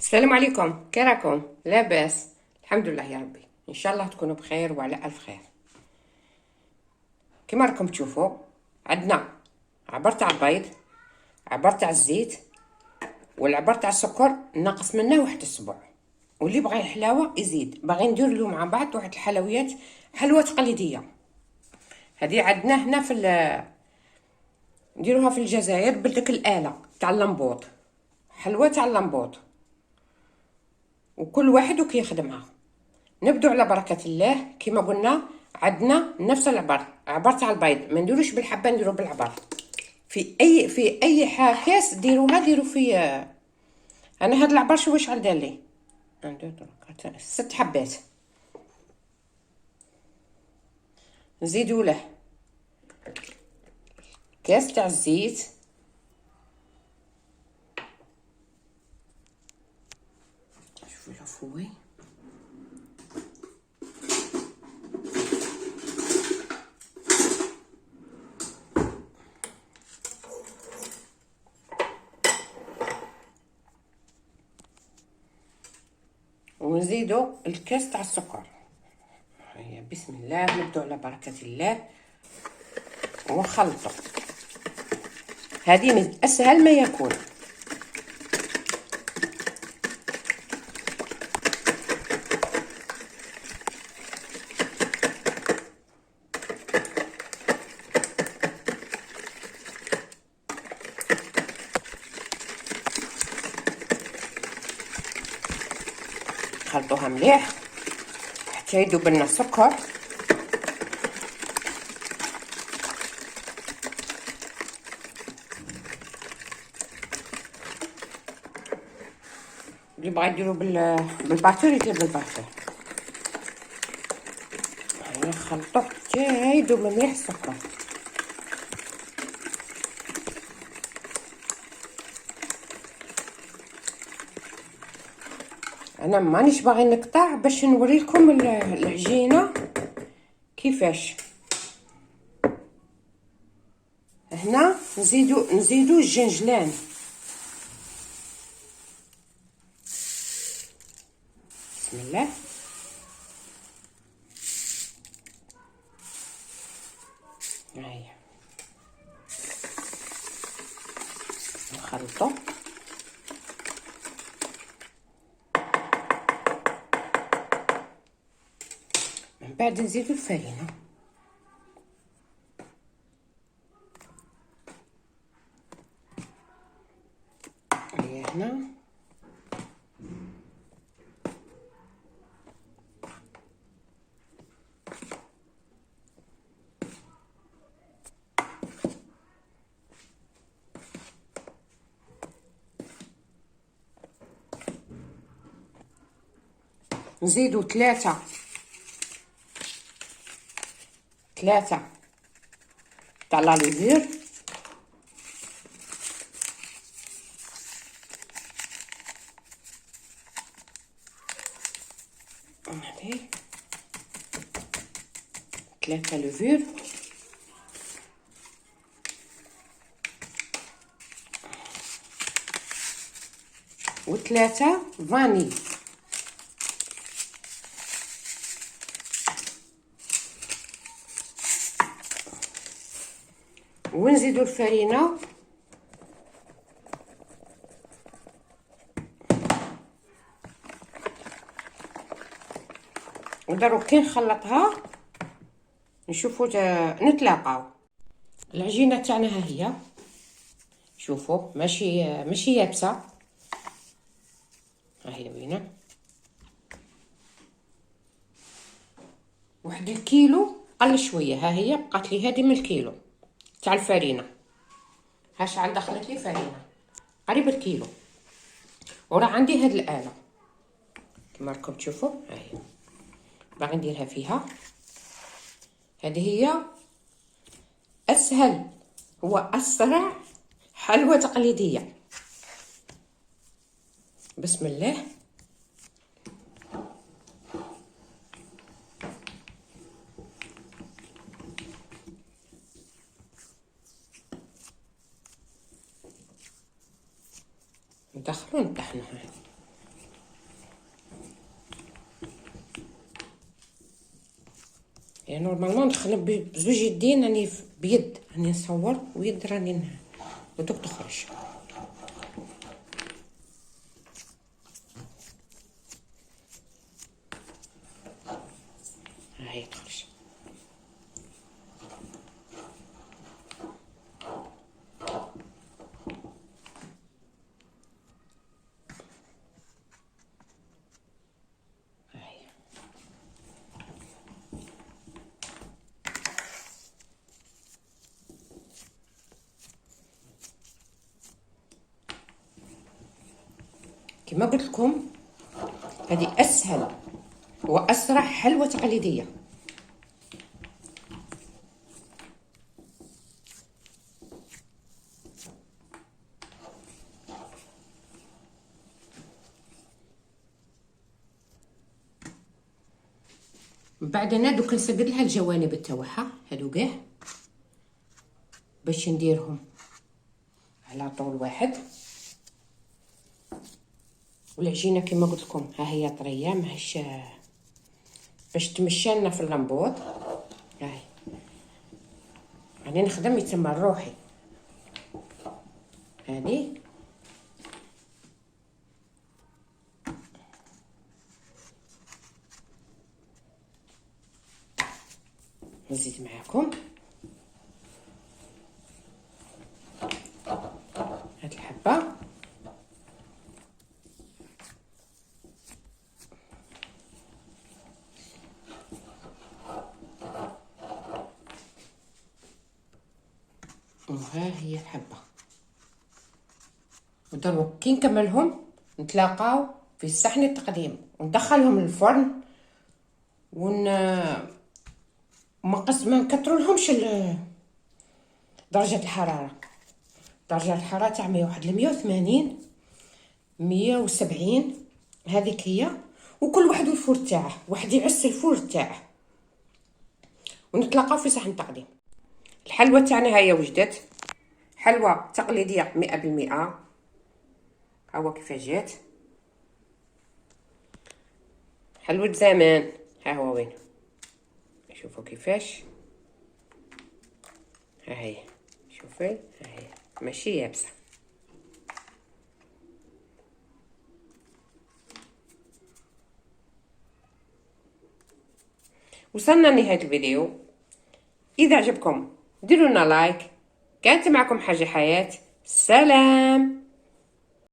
السلام عليكم، كي راكم؟ لاباس؟ الحمد لله يا ربي. ان شاء الله تكونوا بخير وعلى الف خير. كما راكم تشوفوا عندنا عبر تاع البيض، عبر تاع الزيت، والعبر تاع السكر ناقص منه واحد السبع. واللي بغى الحلاوه يزيد. باغي ندير له مع بعض واحد الحلويات، حلوه تقليديه. هذه عندنا هنا نديروها في الجزائر بديك الاله تاع اللمبوط، حلوه تاع اللمبوط، وكل واحد وكي يخدمها. نبدو على بركة الله. كما قلنا عندنا نفس عبر تاع البيض، ما نديروش بالحبه، نديرو بالعبر. في اي كاس ديروها، ديروا في. انا هاد العبر شوفوا شحال دار لي. 1 2 3 6 حبات. نزيدوا له كاس تاع الزيت، شوفوا العفوي، ونزيدوا الكاس تاع السكر. هيا بسم الله، نبدو على بركة الله ونخلطوا. هذه من اسهل ما يكون. خلطوها مليح حتى يذوب لنا السكر. اللي بغا يديرو بالباتور يدير بالباتور. هيا خلطوه حتى يذوب مليح السكر. انا مانيش باغي نقطع باش نوريلكم العجينه كيفاش. هنا نزيدو الجنجلان. بسم الله. هيا نخلطو. من بعد نزيدو الفرينه. هيا هنا نزيدو ثلاثة تاع لا ليفير. هذه 3 ليفير، و3 فاني. ونزيدو الفرينه. ودروك كي نخلطها نشوفوا نتلاقاو. العجينه تاعنا ها هي، شوفوا ماشي يابسه. ها هي وينه. 1 الكيلو قل شويه. ها هي بقات لي هذه من الكيلو تاع الفرينه. ها شحال دخلت لي فرينه، قريب الكيلو. وراه عندي هاد الاله كما راكم تشوفوا. ها هي باغي نديرها فيها. هذه هي اسهل واسرع حلوى تقليديه. بسم الله. ندخلو نطحنوها. يعني نورمالمون ندخل بزوج يدين، راني بيد راني نصور ويد راني ودوك تخرج. هاي تخرج. كما قلت لكم هذه اسهل واسرع حلوى تقليديه. من بعد انا دوك نسقد لها الجوانب تاعها هادو كاع باش نديرهم على طول واحد. والعجينه كما قلت لكم ها هي طريه ماهيش باش تمشى لنا في اللمبود. هاي راني نخدم يتسمى روحي. هذه نزيد معاكم هاد الحبه. وها هي الحبه. ودروك كي نكملهم نتلاقاو في صحن التقديم وندخلهم للفرن ما نكثروا لهمش درجه الحراره. درجه الحراره تاع 101 ل 180 170 هذيك هي. وكل واحد والفور تاعه، واحد يعس الفور تاعه. ونتلاقاو في صحن التقديم. الحلوى تاعنا هي وجدت، حلوى تقليديه 100%. ها هو كيفاش جات حلوة زمان. ها هو وين، شوفوا كيفاش. ها هي شوفي، ها هي ماشي يابسه. وصلنا لنهايه الفيديو. اذا عجبكم ديروا لنا لايك. كانت معكم حاجه حياه. سلام.